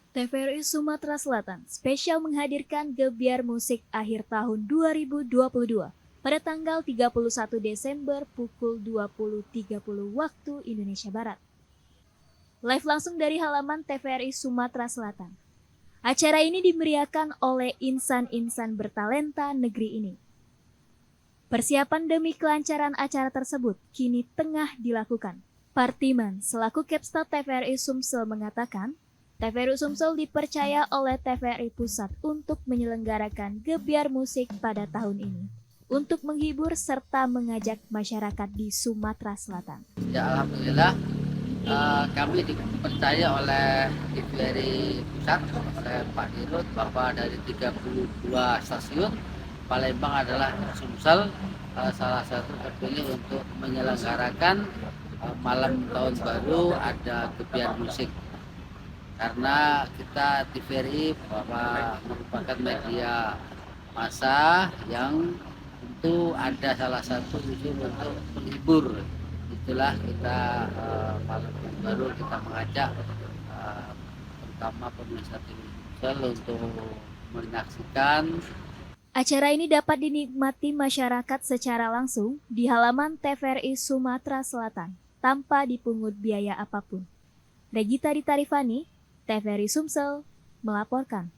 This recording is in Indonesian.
TVRI Sumatera Selatan spesial menghadirkan gebiar musik akhir tahun 2022 pada tanggal 31 Desember pukul 20.30 waktu Indonesia Barat. Live langsung dari halaman TVRI Sumatera Selatan. Acara ini dimeriahkan oleh insan-insan bertalenta negeri ini. Persiapan demi kelancaran acara tersebut kini tengah dilakukan. Partiman selaku Kepstad TVRI Sumsel mengatakan, TVRI Sumsel dipercaya oleh TVRI Pusat untuk menyelenggarakan gebiar musik pada tahun ini untuk menghibur serta mengajak masyarakat di Sumatera Selatan. Ya, alhamdulillah kami dipercaya oleh TVRI Pusat, oleh Pak Dirut, bahwa dari 32 stasiun Palembang adalah Sumsel salah satu terpilih untuk menyelenggarakan malam tahun baru ada gebiar musik. Karena kita TVRI bahwa merupakan media massa yang tentu ada salah satu unsur untuk menghibur. Itulah kita malam baru kita mengajak terutama pemirsa TV untuk menyaksikan. Acara ini dapat dinikmati masyarakat secara langsung di halaman TVRI Sumatera Selatan tanpa dipungut biaya apapun. Regita Ditarifani, TVRI Sumsel, melaporkan.